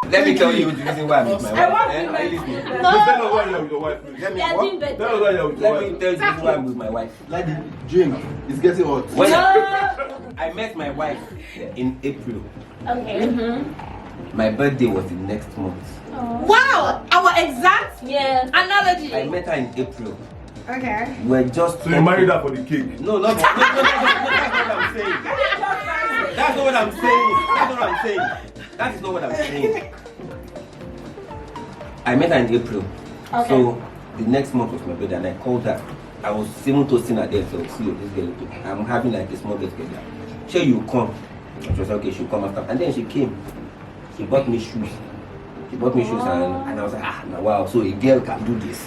Let me tell you the reason why I'm with my wife. No. Tell us why you're with your wife. Let me Tell us why you're with your wife. Let me tell you the reason why I'm with my wife. Like the drink, it's getting hot. When I met my wife in April. Okay. My birthday was the next month. Wow! Our exact analogy. I met her in April. Okay. We're just. So you married her for the cake? No, that's not what I'm saying. That's not what I'm saying. That's not what I'm saying. That is not what I'm saying. I met her in April. Okay. So the next month was my birthday, and I called her. I was even toasting her there, so see this girl. I'm having like a small get together. Sure, you come. She was okay. She'll come after, and then she came. She bought me shoes. And I was like, wow. So a girl can do this.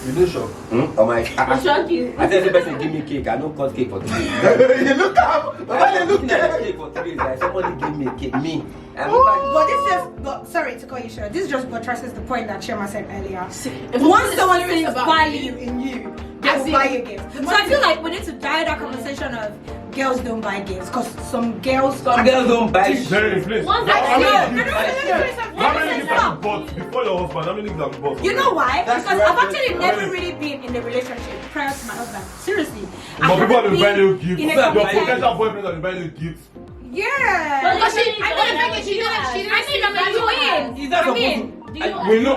You do shock? Oh my! I tell the person, give me cake. I don't cut cake for 3 days. You look up. I look at cake for 3 days. Like somebody give me a cake. Me. But this just, sorry to call you short. This just buttresses the point that Shema said earlier. Once someone sees value in you, they will buy you gifts. So I feel like we need to die that conversation of girls don't buy gifts, because some girls don't buy gifts. Very inflated. How many gifts have you bought before your husband? How many gifts have you bought? You know why? Because I've actually never really been in a relationship prior to my husband. Seriously. But people have been buying you gifts. Your potential boyfriend has been buying you gifts. Yeah. But she didn't. We know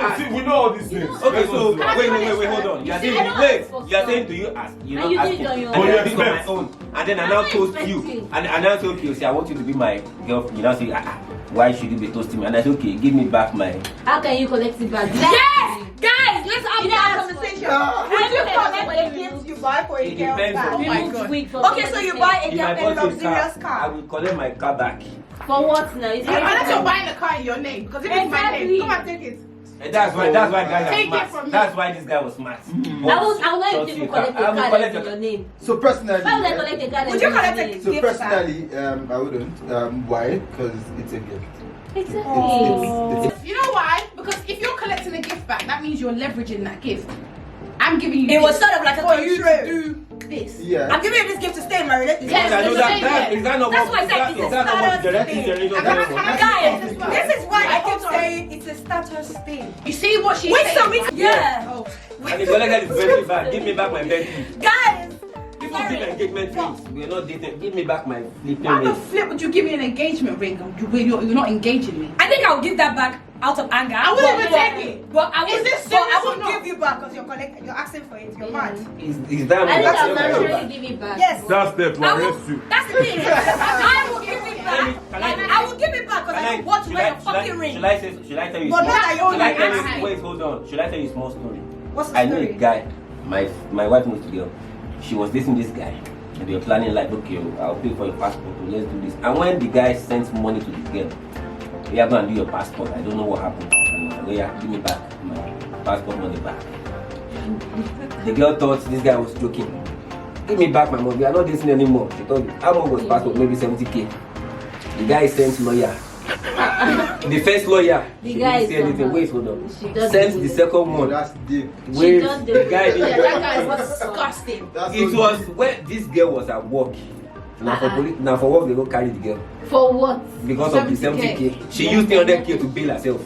all these things. Okay, so wait, hold on. You are saying, do you ask? You're not asking. Oh, And you ask on my own. And then I now toast you. And I now told you, say, I want you to be my girlfriend. You now say, why should you be toasting me? And I said, okay, give me back my. How can you collect it back? Yes! Guys, let's have that conversation. Would you collect the gifts you buy for a girl back? Oh my God. Okay, so you buy a girl a luxurious I car. will collect my car back. For what now? Unless you're buying a car in your name, because if it's my name, come and take it. And that's why guys are Take it smart. from me. That's why this guy was smart. I will let you collect the car that's in your name. So personally, Why would I collect the car that's Would you in your collect a name? so gift personally, I wouldn't. Why? Because it's a gift. Exactly. You know why? Because if you're collecting a gift back, that means you're leveraging that gift. I'm giving you It was this sort of like a for you to control. do this. Yeah. I'm giving you this gift to stay in my relationship. Yes, I know it's the that. same Is that not That's what? why I said it's a Is that not what status the thing. generation Guys, this is why I keep Hold on. saying it's a status thing. You see what she's Wait, saying? so it's yeah. Oh. And the collector is very bad. Give me back my Bentley. Guys, People give engagement rings. We are not dating. Give me back my flipping Why the ring. flip would you give me an engagement ring? You're not engaging me. I think I'll give that back out of anger. I wouldn't even take it. But I Is would, this but serious I or would not? give you back because you're asking for it. You're mad. Is that I think what I'll you're naturally give it back. Yes. That's the I will, arrest you. that's the thing. I will give it back. I will give it back because I want to wear your fucking ring. Should I tell you? But not that you're Should I tell you? only Wait, hold on. Should I tell you a small story? What's the I know a story? guy. My wife knows the girl. She was dating this guy. And they were planning like, okay, I'll pay for your passport. Let's do this. And when the guy sent money to the girl, you are going to do your passport. I don't know what happened. And I was like, yeah, give me back my passport money back. The girl thought this guy was joking. Give me back my money. We are not dating anymore. She told me, how much was passport? Maybe 70K. The guy sent lawyer. The first lawyer. The She guy didn't say is anything. somehow. Wait, hold on. She does Sent do the it. second Oh, one. that's deep. Wait, does do the it. guy Yeah, didn't. that guy is disgusting. That's It so was deep. when this girl was at work. Now for now for work they go carry the girl For what? because of the 70K. She used 300K to bail herself.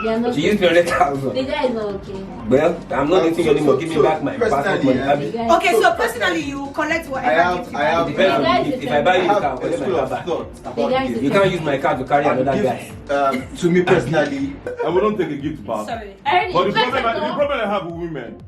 They are not. She used 300,000. The guy is not okay. Well, I'm not dating you anymore. Give me back my passport personally, money. The guy. Okay, so personally, you collect whatever gift you buy. It depends on the gift. If I buy I you a car, I'll have a collect my school car of back. thought The about guy is gifts. You can't use my car to carry another guy. To me personally, I wouldn't take a gift back. Sorry. But the problem I have with women,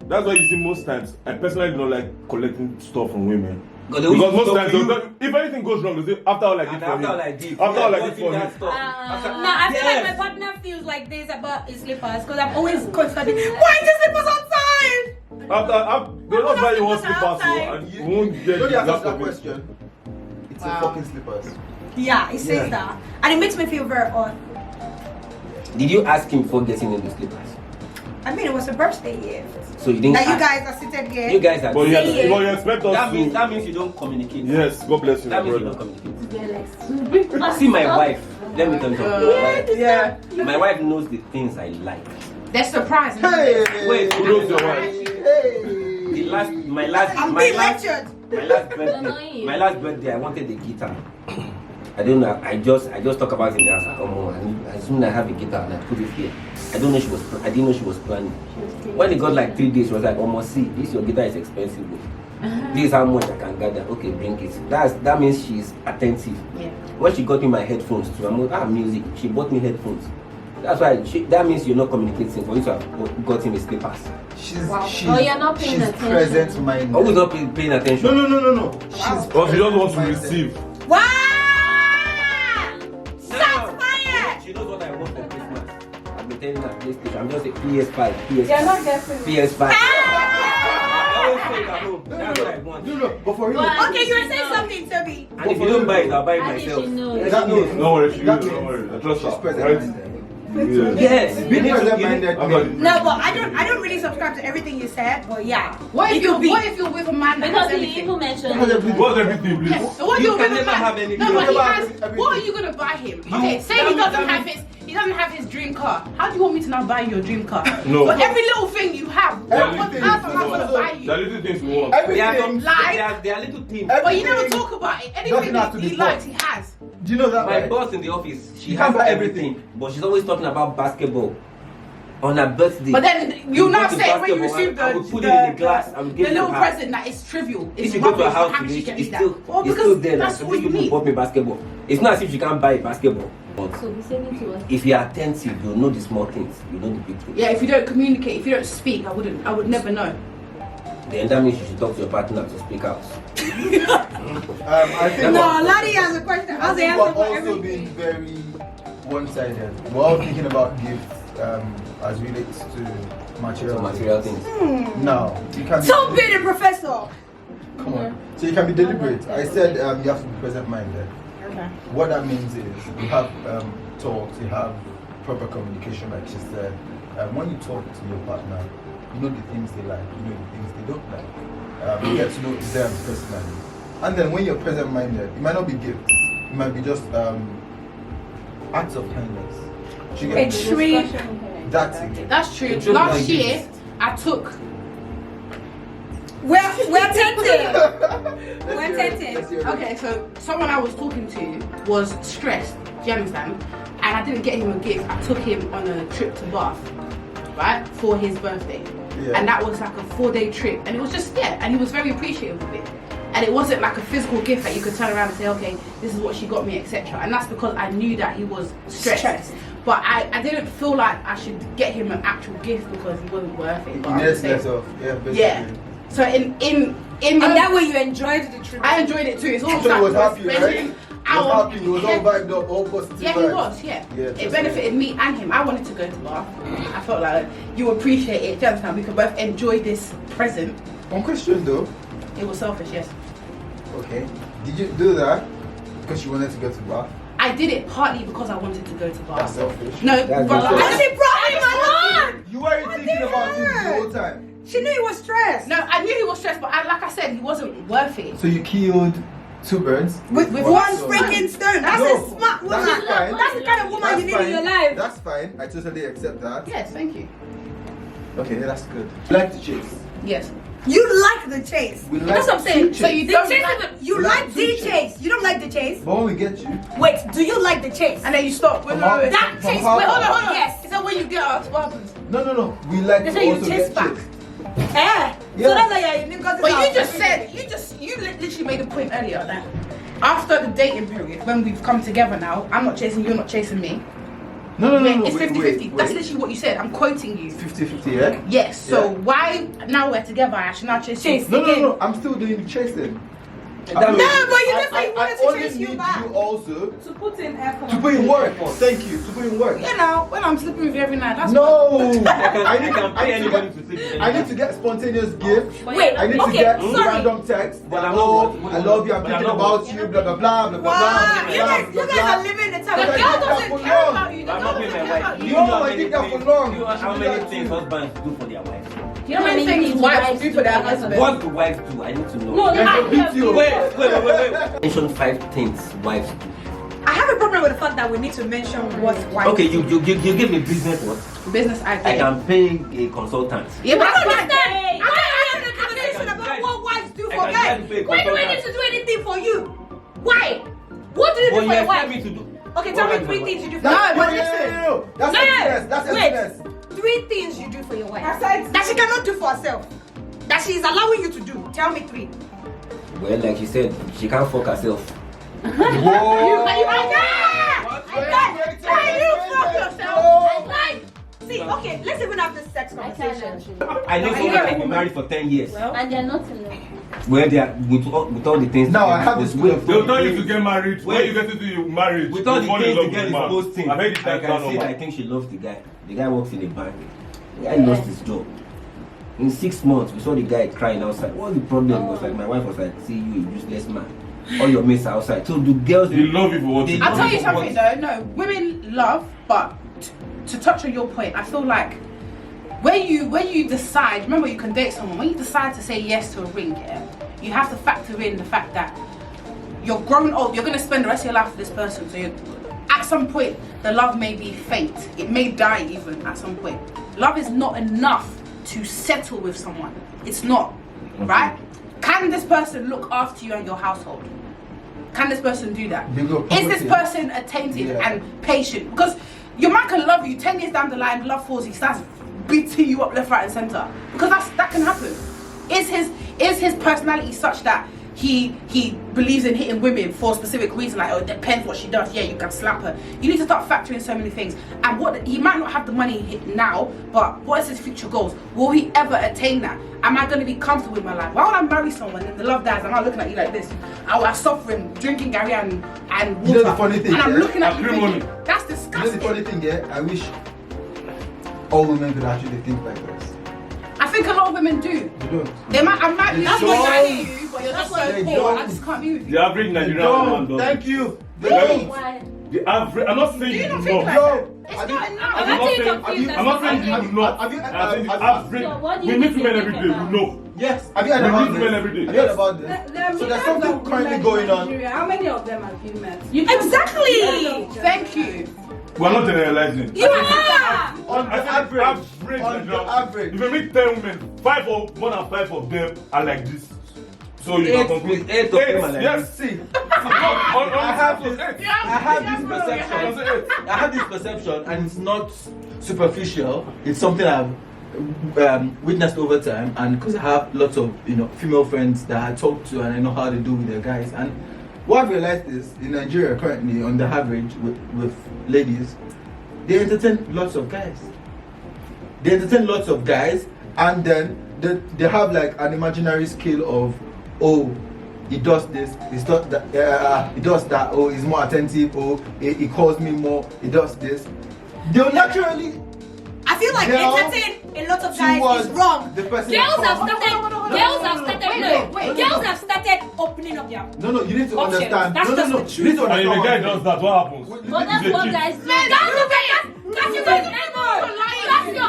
that's why you see most times, I personally don't like collecting stuff from women. Because most times, if anything goes wrong, they say, after all I did for him. After all I did for him. Now I feel like my partner feels like this about his slippers because I'm always constantly, why is the slippers outside? After they'll not buy you one slipper, so and you won't get don't you the ask last that of it. question? It's a Wow. fucking slippers. Yeah, it says that, and it makes me feel very odd. Did you ask him for getting in the slippers? I mean, it was a birthday gift. So you didn't That you ask. guys are seated here. You guys are. But you expect us That to. means you don't communicate. Yes, God bless you, my That means you don't brother. communicate. See my wife. Let me tell you something. Yeah. My wife knows the things I like. They're surprised. Hey, Wait, Who knows your wife? Hey. I'm being lectured. My last birthday, I wanted a guitar. I don't know. I just talk about it in the house. Come on, as soon as I have a guitar, and I put it here. I didn't know she was planning. When it got like 3 days, she was like, almost see, this your guitar is expensive. This is how much I can gather. Okay, bring it. That means she's attentive. Yeah. When she got me my headphones too, I'm like, music. She bought me headphones. That's why that means you're not communicating for you to have got him a slippers. She's you're not paying she's attention. present-minded. Always not paying attention. No. She's Or she just wants to present-minded. receive. Wow! Shots fired! She knows what I want for Christmas. I've been telling her PlayStation. I'm just a PS5. You're not getting PS5. I always say it at home. That's what I want. No, but for real. Okay, you were saying something, Toby. And if you don't buy it, I'll buy it How did myself. she know? Yes, That she knows. means- Don't worry, she That will, don't means worry. I trust she's her. present-minded. Right? Yes, you Being need to present-minded. No, but I don't really subscribe to everything you said, but yeah. What if It you're could be. with a man that Because has he everything? even mentioned Because everything- What's everything, please? Yes. So what You you're can with a never man? have anything. No, but he Never has. have What are everything. you gonna buy him? Okay, say he doesn't have his dream car. How do you want me to now buy you your dream car? No. For every little thing you have, what Everything. else am I gonna buy There you? are little things we want. There are some, Everything. there are little things. But you never talk about it. Anything Doesn't have to he be likes, bought. he has. Do you know that? My right? boss in the office, she You has can't buy everything, but she's always talking about basketball on her birthday. But then you now go to say when you basketball, receive I will put it in the glass and the give it to little her. present that is trivial. It's If you go to her rubbish, house how can today, she get it's me that? still, Well, it's because still there. that's Like, all these you people need. bought me basketball. It's not as if she can't buy basketball. But So be saying it to us. if you're attentive, you'll know the small things. You know the big things. Yeah, if you don't communicate, if you don't speak, I would never know. Then that means you should talk to your partner to speak out. I think. No, Lottie has a question. How's the We're answer for also everything? being very one-sided. We're all thinking about gifts as relates to material. So material things. No, you can't. So be the professor. Come on. So you can be deliberate. I said you have to be present-minded. Okay. What that means is you have talks, you have proper communication, like she said. When you talk to your partner, you know the things they like, you know the things they don't like. You get to know them personally. And then when you're present-minded, it might not be gifts. It might be just acts of kindness. She A gets tree. that's it. That's true. It's true, Last like year, gifts. I took. We're tempted. We're tempted. Okay, so someone I was talking to was stressed. Do you understand? And I didn't get him a gift. I took him on a trip to Bath, right, for his birthday. Yeah. And that was like a 4-day trip, and it was just and he was very appreciative of it. And it wasn't like a physical gift that you could turn around and say, okay, this is what she got me, etc. And that's because I knew that he was stressed. But I didn't feel like I should get him an actual gift because he wasn't worth it. But I'm Yes, saying- that's off. Yeah, basically. Yeah. So in And that way you enjoyed the trip. I enjoyed it too. It's almost So like he was we were happy, right? spending He was our- happy. He was all vibed up, all positive. Yeah, he vibes. was. Yeah. Yeah, It trust benefited me and him. I wanted to go to Bath. I felt like you appreciate it. Do you understand? We could both enjoy this present. One question though. It was selfish, yes. Okay. Did you do that because you wanted to go to Bath? I did it partly because I wanted to go to That's Bath. selfish. No, That's but not And she brought him along. You weren't thinking about him the whole time. She knew he was stressed. no, I knew he was stressed, but like I said, he wasn't worth it. So you killed two birds With With one one freaking stone. That's No, a smart woman. that's fine. That's the kind of woman you need in your life. That's fine. I totally accept that. Yes, thank you. Okay, that's good. You like to chase. Yes. You like the chase. We like That's what I'm saying. to So you The don't chase like- is a- you we like like the to chase. chase. You don't like the chase. But when we get you, Wait, do you like the chase? And then you stop. Wait, wait, wait, wait. That From chase. how- Wait, hold on. Yes. Is that when you get us? What happens? no. We like They to say you also chase get back. chased. Eh? Yeah. So that's why you got this. But you out. just said you literally made a point earlier that after the dating period, when we've come together now, I'm not chasing you, you're not chasing me. No. It's 50-50. That's literally what you said. I'm quoting you. 50-50, yeah? Yes. So Yeah. why now we're together? I should now chase you. Chase. No. I'm still doing the chasing. That No, means- but you just said you wanted to only chase you need back. you also To put in effort. to put in work. Thank you. To put in work. You know, when I'm sleeping with you every night, that's No. I can pay anybody to sleep. I need to get spontaneous gifts. Wait, I need to okay, get sorry. random text. But I'm Hello, not- I love you. I'm but I'm thinking not- about you. Blah blah blah blah blah Wow, blah you blah guys blah are blah. living the The time. But I girl did that doesn't for care long. about you. The I'm girl not paying doesn't my care wife. about You you. No, know how I many did that things- for long. You know how She many did that things too. husbands do for their wives? You know how many things wives do for their husband? What do wives do? I need to know. No, And I they beat have you. Wait. Mention 5 things wives do. I have a problem with the fact that we need to mention what wife. Okay, you give me business what? Business idea. I can pay a consultant. Yeah, but I don't that's fine. understand. I'm having a conversation about what wives do for I can guys. pay a Why do I need consultant. to do anything for you? Why? What do you do But for you your expect wife? me to do. Okay, tell me 3 things you do for your That's, wife. no, listen. That's emptiness. That's emptiness. Wait. 3 things you do for your wife Besides that she cannot do for herself. That she is allowing you to do. Tell me 3. Well, like she said, she can't fuck herself. Whoa. See, okay, let's even have this sex conversation. I know someone that been married for 10 years. And they're not in love. Where they are with all the things. Now, I have this with They'll tell you to get married. When you get into marriage, with all you the fall in things love the girl with is man. supposed to. I heard it I that can see that I think she loves the guy. The guy works in a bank. The guy lost his job. In 6 months, we saw the guy crying outside. What was the problem? Was like my wife was like, "See you, a useless man. All your mates are outside." So the girls They love you for what you do. I'll tell you something though. No, women love, but to touch on your point, I feel like when you decide, remember you can date someone. When you decide to say yes to a ring, yeah, you have to factor in the fact that you're growing old. You're going to spend the rest of your life with this person. So at some point, the love may be faint. It may die even at some point. Love is not enough to settle with someone. It's not, right? Can this person look after you and your household? Can this person do that? Is this person attentive and patient? Because your man can love you 10 years down the line, love falls, he starts beating you up left, right, and center. Because that can happen. Is his personality such that he believes in hitting women for a specific reason? Like, oh, it depends what she does. Yeah, you can slap her. You need to start factoring so many things. And what he might not have the money now, but what is his future goals? Will he ever attain that? Am I going to be comfortable with my life? Why would I marry someone and the love dies? I'm not looking at you like this. I'm suffering, drinking Gary and water. You know the funny thing, and I'm yeah? looking at you Acrimony. thinking, that's You know disgusting. the funny thing, yeah? I wish all women could actually think like this. I think a lot of women do. You don't. I might be That's looking why- at you, but you're just so They poor. don't. I just can't be with you. The average Nigerian woman does. Thank you. They Really? don't. Why? The average. I'm not saying Do you you not do think not. like Yo, It's have not you- enough. I'm I'm not actually saying. confused. I'm not saying you have do you- not. have you- I'm saying the have- average. So what do you We meet think women every day. about? We know. Yes. Have you heard We about meet this? women every day. Have you heard about this? So there's something currently going on. How many of them have you met? Exactly. Thank you. We're not generalizing. You are. On I the think average. average On the Nigerian- average. If you meet 10 women, more than 5 of them are like this. So you Eight- can conclude. eight of them are like Yes. See, I have this perception. perception. I have this perception, and it's not superficial. It's something I've witnessed over time, and because I have lots of female friends that I talk to, and I know how they do with their guys. And what I've realized is in Nigeria currently, on the average, with ladies, they entertain lots of guys. They entertain lots of guys, and then they have like an imaginary scale of, oh, he does this, he does that, he does that, oh, he's more attentive, oh, he calls me more, he does this. They'll naturally I feel like Girl, entertain a lot of guys towards is wrong. the person Girls that have comes. started. Wait. Girls have started opening up their. No, you need to Options. understand. That's No, just the you need to And if understand. a guy one does thing. that, what happens? But that's He's a what kid. guys do. That's your ego. That's your ego.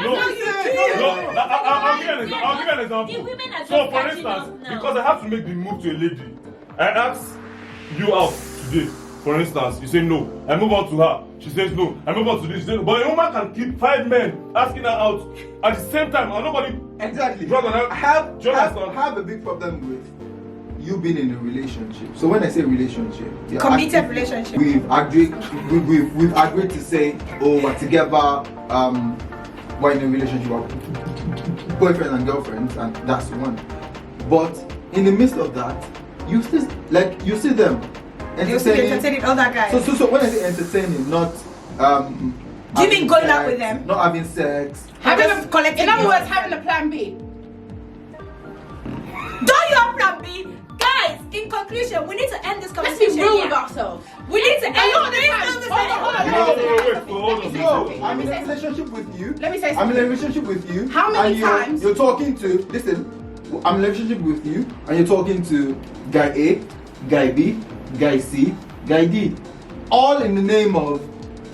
No, That's your ego. no, I'll give you an example. I'll give you an The example. women are just So, for catching instance, up now. because I have to make the move to a lady, I ask you out today. For instance, you say no. I move on to her. She says no. I move on to this. She says no. But a woman can keep 5 men asking her out at the same time, and nobody. Exactly. Draws on her. I have on. a big problem with you being in a relationship. So when I say relationship, you're Committed actually- relationship. We've agreed to say, oh, we're together. We're in a relationship, we're boyfriend and girlfriend, and that's one. But in the midst of that, you still you see them You still entertaining other guys. So when I say entertaining, not Do you mean having going out sex, with them? Not having sex. Just collecting In other your- words, having a plan B. Don't you have plan B? Guys, in conclusion, we need to end this Let's conversation be real here. with ourselves. We need to end lot of this times- conversation. hold on. Hold on. No, I'm in a relationship with you. Let me say I'm in something. a relationship with you. How many and times- you're talking to? Listen, I'm in a relationship with you, and you're talking to guy A, guy B, guy C, guy D, all in the name of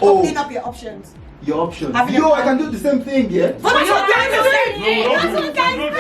Opening up your options. your options. Having Yo, a I can do the same thing, yeah. But that's what guys do. No, That's what guys do. no,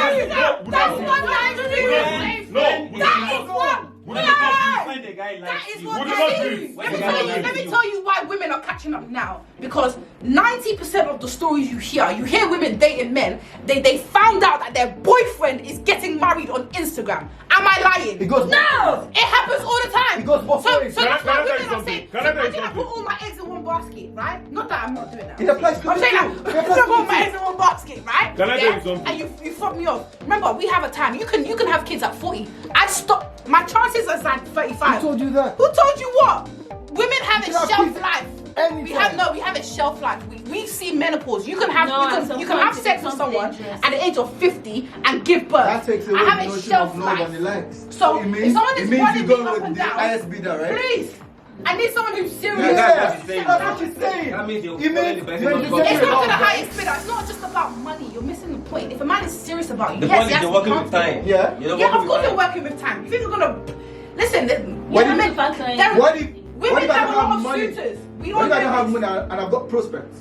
That's what guys do. No, That is what When the guy likes That is you. what Would that you not is. do Let me tell you why women are catching up now. Because 90% of the stories you hear women dating men, they found out that their boyfriend is getting married on Instagram. Am I lying? It goes No! It happens all the time. It goes both ways. So that's Can I why tell you women are something? saying, Can I tell you imagine I something? put all my eggs in one basket, right? Not that I'm not doing that. It applies to I'm saying that. you. It I'm applies saying I to put you my too. eggs in one basket, right? Can I tell you something? And you fuck me off. Remember, we have a time. You can have kids at 40. I stopped. My chances are at 35. Who told you that? Who told you what? Women have a You can have shelf kids life. anytime. We have a shelf life. We see menopause. You can have you can have sex with someone at the age of 50 and give birth. That takes away I have the a notion shelf of love life. and the likes. So it if means, someone is running you me go up with and the down, highest bidder, right? please. I need someone who's serious. Yeah, Yes, that's what she's saying. that's what she's saying. That means you're It means calling the person when not you God. say It's not to the about highest bidder. It's not just about money. You're missing the point. If a man is serious about you, The yes, point he is has you're to be working with comfortable. time. Yeah. You're Yeah, of working course with you're working with time. You think we're gonna listen? What women, do you- there- What if women if I have don't a lot have of money? suitors. We What don't if I don't have know this. money and I've got prospects?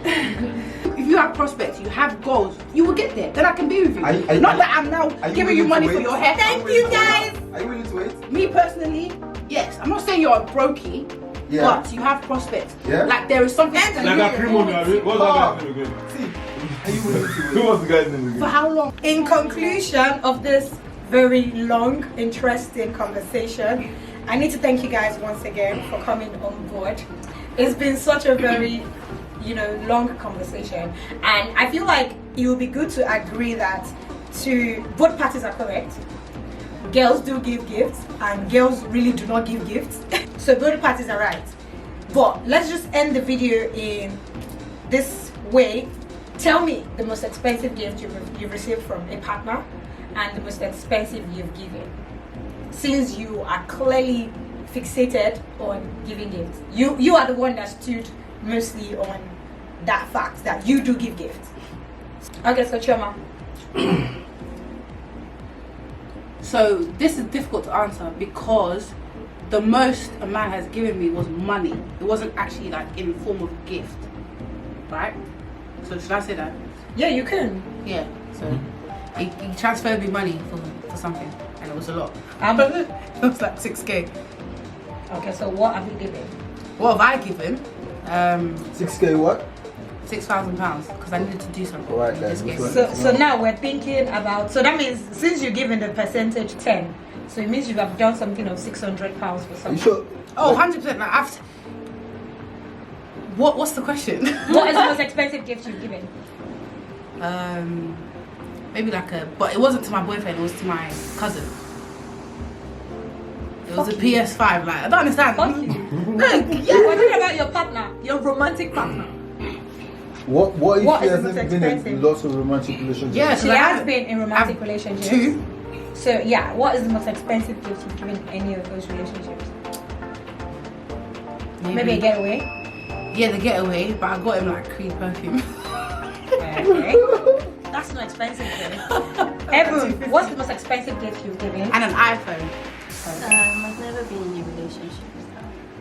If you have prospects, you have goals, you will get there. Then I can be with you. Are Not that I'm now are you giving you willing money to for wait? your hair. Thank you, guys. Are you willing to wait? Me personally, yes. I'm not saying you're a brokey, Yeah. but you have prospects. Yeah. Like there is something. Like that acrimony. What's that guy's name again? See, are you willing to Who wait? was the guy's name For again? how long? In conclusion of this very long, interesting conversation, I need to thank you guys once again for coming on board. It's been such a very, long conversation, and I feel like it will be good to agree that both parties are correct. Girls do give gifts, and girls really do not give gifts. So both parties are right. But let's just end the video in this way. Tell me the most expensive gift you've received from a partner and the most expensive you've given. Since you are clearly fixated on giving gifts, you are the one that stood mostly on that fact that you do give gifts. Okay, so Chioma. So this is difficult to answer because the most a man has given me was money. It wasn't actually like in the form of a gift, right? So should I say that? Yeah, you can. Yeah. So he transferred me money for something, and it was a lot. Okay, It was like 6K. so what have you given? What have I given? 6K what? £6,000 because I needed to do something. Alright, in guys, this which game. one? So now we're thinking about, so that means since you're giving the percentage 10, so it means you have done something of £600 for Are something. you sure? Oh, 100%. Like, what's the question? What is the most expensive gift you've given? Maybe but it wasn't to my boyfriend, it was to my cousin. It was a PS5, like, I don't understand. Fuck you. Yeah. We're talking about your partner, your romantic partner. What if What she is the hasn't most been in expensive? lots of romantic relationships? Yeah, She I has have- been in romantic I've- relationships. 2. So yeah, what is the most expensive gift you've given any of those relationships? Maybe a getaway? Yeah, the getaway, but I got him like Creed perfume. Okay. That's not expensive gift. Evan, what's the most expensive gift you've given? And an iPhone. I've never been in a relationship.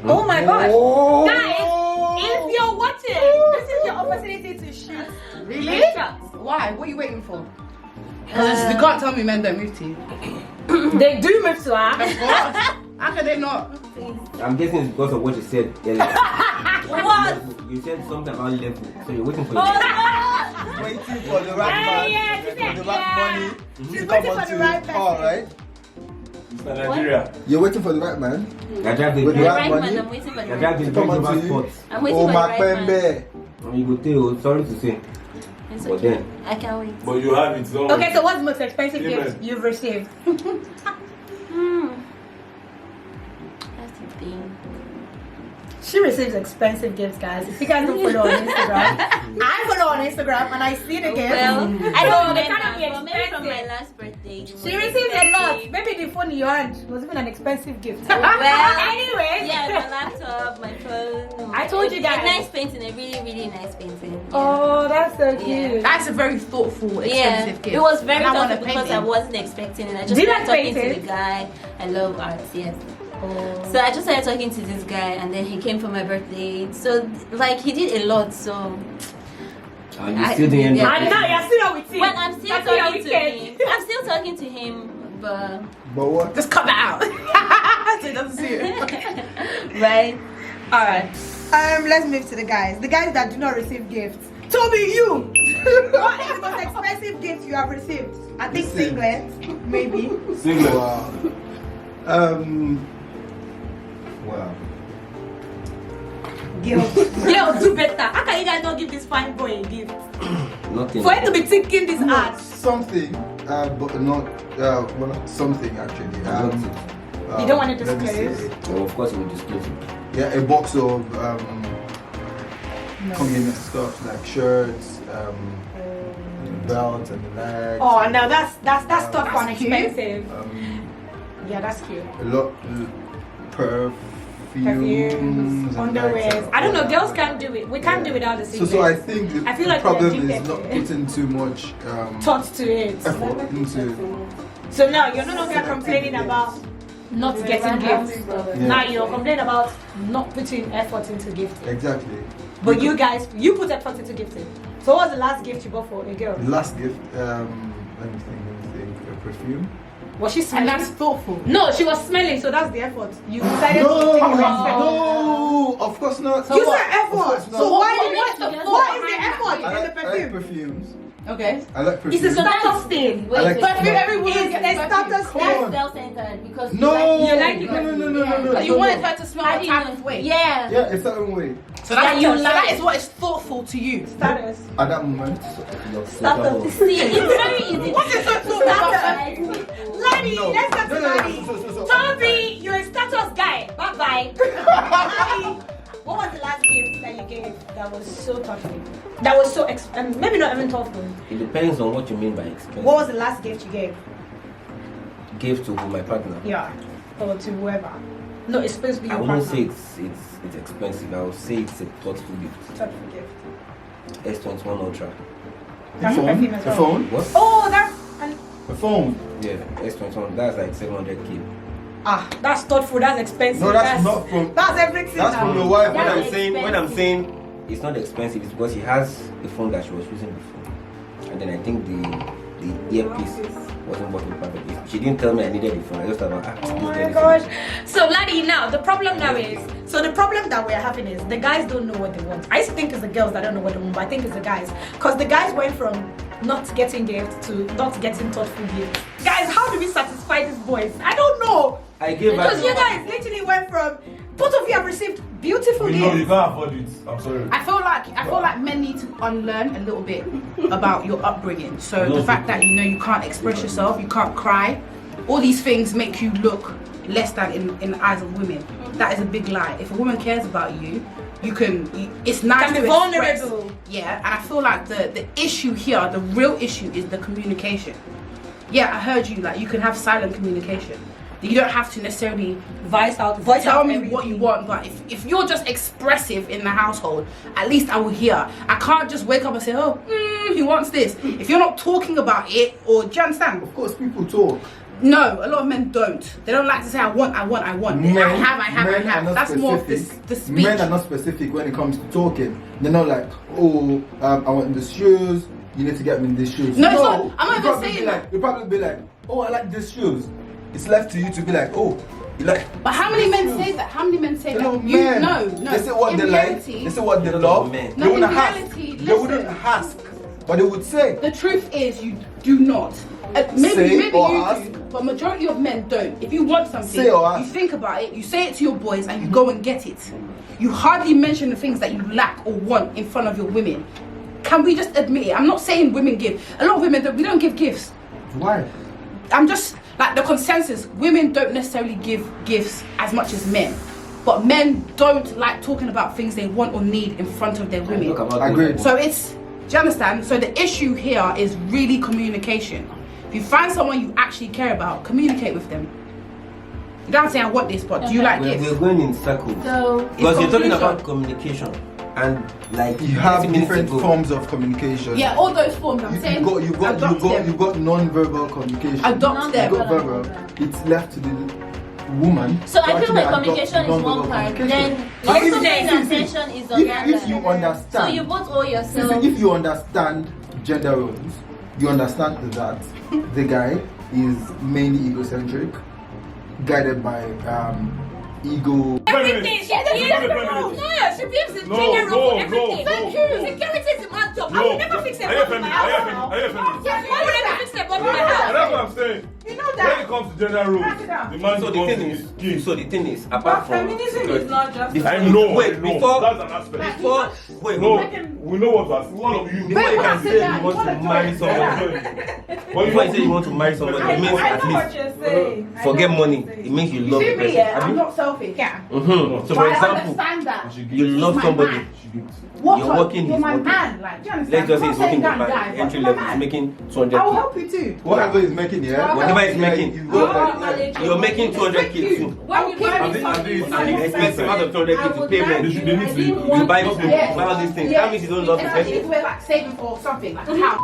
Oh my gosh. Oh. Guys, if you're watching, this is your opportunity to shoot. Really? a shot. Why? What are you waiting for? Because you can't tell me men don't move to you. They do move to her. Of course. How can they not? I'm guessing it's because of what you said earlier. What? You said something about level, so you're waiting for Oh, your no. Waiting for the right man, Yeah, she for said, the right yeah. money She's to waiting come for the onto right the car, person. right? It's Nigeria. You're waiting for the right man I drive the with the The right right money. man, I'm waiting for the I right drive the man. Come Range on Rover to Sport. I'm waiting Oh, for the right man. Mapembe. And you go tell, sorry to say. It's But okay. then, I can't wait. But you have it. Don't Okay, so what's the most expensive Amen. gift you've received? That's the thing. She receives expensive gifts, guys. If you guys don't follow on Instagram, I follow on Instagram and I see the gifts. Well, I So don't they remember, cannot be but maybe from my expensive. last birthday. She received a lot. Maybe the phone in your hand was even an expensive gift. Well, Anyway. yeah, my laptop, my phone. I told you guys. A nice painting, a really, really nice painting. Yeah. Oh, that's so cute. Yeah. That's a very thoughtful, expensive gift. It was very And I want thoughtful a because I painting. wasn't expecting it. I just Do you started like talking to painting? the guy. I love art, yes. Oh. So I just started talking to this guy, and then he came for my birthday. So like he did a lot. So and you still didn't end yeah. up. And now you're still not with him. well, I'm still That's your talking to weekend. him. I'm still talking to him, but what? Just cut that out. So he doesn't see it. right. All right. Let's move to the guys. The guys that do not receive gifts. Toby, you. What is the most expensive gift you have received? I think singlet, maybe. Singlet. Wow. Wow. Girls do better. How can you guys not give this fine boy a gift? Nothing. For him to be thinking this hard. Something, but not well, not something actually. You don't want to let me disclose? see. Oh, of course, we will disclose it. Yeah, a box of community stuff like shirts, belts and the legs. Oh, no, that's tough That's and cute. expensive. Yeah, that's cute. A lot perfumes, and underwear. bags. I don't know, girls can't do it. We can't do without the secret. So I think the, I feel the like we are problem addicted is not to it. putting too much Thought to it. effort into. So now you're no longer complaining about not getting gifts. Yeah. Now you're complaining about not putting effort into gifting. Exactly. But you guys, you put effort into gifting. So what was the last gift you bought for a girl? The last gift, let me think, a perfume. Was she And smelling? that's thoughtful. No, she was smelling, so that's the effort. You decided to take your effort. No, of course not. You said effort. course not. So why What's the what is the effort I in like, the I like perfume? perfumes. Okay. I like It's perfumes. a status thing. I like Perfume, everyone It's gets a status Come thing. on. Self-centered because No, You like it? no. You wanted her to smell How a do you type know? of way. Yeah. Yeah, a certain way. So that, Yeah, you so like that it. is what is thoughtful to you. Status. At that moment. Status. See, it's very easy. What is so thoughtful about Status. Lani, No. let's go to Lani. So- Toby, you're a status guy. Bye bye. Lani, what was the last gift that you gave that was so thoughtful? That was so maybe not even thoughtful. It depends on what you mean by expensive. What was the last gift you gave? Give to my partner. Yeah, or to whoever. No, it's supposed to be I your wouldn't partner. say it's expensive. I would say it's a thoughtful gift. Thoughtful gift. S21 Ultra. That's a perfume as A well. phone? What? Oh, that's A phone? Yeah, S21. That's like 700k. that's thoughtful. That's expensive. No, that's not from. That's everything. That's now. from your wife. When That's I'm saying it's not expensive, it's because she has the phone that she was using before, and then I think the earpiece wasn't working perfectly. She didn't tell me I needed the phone. I just thought, Oh my gosh. So Lani, now the problem that we're having is the guys don't know what they want. I used to think it's the girls that don't know what they want, but I think it's the guys. Because the guys went from not getting gifts to not getting thoughtful gifts. Guys, how do we satisfy these boys? I don't know. I gave her. Because you guys literally went from both of you have received beautiful You know, you gifts. can't afford it. I'm sorry. I feel like men need to unlearn a little bit about your upbringing. So the fact that you can't express yourself, you can't cry, all these things make you look less than in the eyes of women. That is a big lie. If a woman cares about you, it's nice Can be to express. vulnerable. Yeah, and I feel like the issue here, the real issue is the communication. Yeah, I heard you, like you can have silent communication. You don't have to necessarily Voice out tell me everything. what you want, but if you're just expressive in the household, at least I will hear. I can't just wake up and say, oh, he wants this. If you're not talking about it, or do you understand? Of course, people talk. No, a lot of men don't. They don't like to say, I want. I have. Men I are have. not That's more of specific. the speech. Men are not specific when it comes to talking. They're not like, oh, I want the shoes. You need to get me these shoes. No, it's not. I'm not you'll even probably saying be that. like, you'll probably be like, oh, I like these shoes. It's left to you to be like, oh, you like. But how many men say that? How many men say No, that? men. No. They say what in they reality, like. They say what they love. men. They No, wouldn't in ask. reality, They wouldn't listen. ask, but they would say. The truth is, you do not. Maybe Say or you ask. do, but majority of men don't. If you want something, Say or ask. you think about it, you say it to your boys, and you go and get it. You hardly mention the things that you lack or want in front of your women. Can we just admit it? I'm not saying women give. A lot of women, we don't give gifts. Why? I'm just like the consensus. Women don't necessarily give gifts as much as men, but men don't like talking about things they want or need in front of their women. Talk about Agreed. So it's, do you understand? So the issue here is really communication. If you find someone you actually care about, communicate with them. You don't say I want this, but do you like We're gifts? going in circles. So Because you're talking conclusion. about communication and like You have 30 minutes different ago, forms of communication. Yeah, all those forms. I'm You saying got adopt them. non-verbal communication. Adopt them. You got verbal. It's left to the woman. So to I feel actually like adopt communication is non-verbal one part. communication. Then If- also if- paying if- attention is on the if you other. understand, So you both owe yourself. if you understand gender roles, you understand that the guy is mainly egocentric, guided by ego. Everything. She believes in gender role for everything. Security is a man's job. I will never fix a bomb in my house. I will never fix a bomb in my house. That's what I'm saying. You know that. When it comes to gender roles, the man So the thing is, apart from Feminism is not just. I know. Wait, before that's an aspect. before wait, No, we know what was one of you. before you can say you want to marry somebody, before you say you want to marry somebody, it means I at know what least you're saying. forget money. It means you love the See me, person. yeah, I'm not selfish. Yeah. So for But I example, understand that. you love my somebody. man. What You're up? working, You're he's my working. man. Like, do you understand? Let's just say I'm he's not working saying the guy, but entry you're level. my He's man. making 200. I will help you too. Whatever he's making, yeah. Whatever he's making, you go like, you're making 200k too. When you buy me something, And you expect him out of 200k to pay rent. They need to You buy all these things. That means you don't love the It's person. like we're like saving for something, like a house.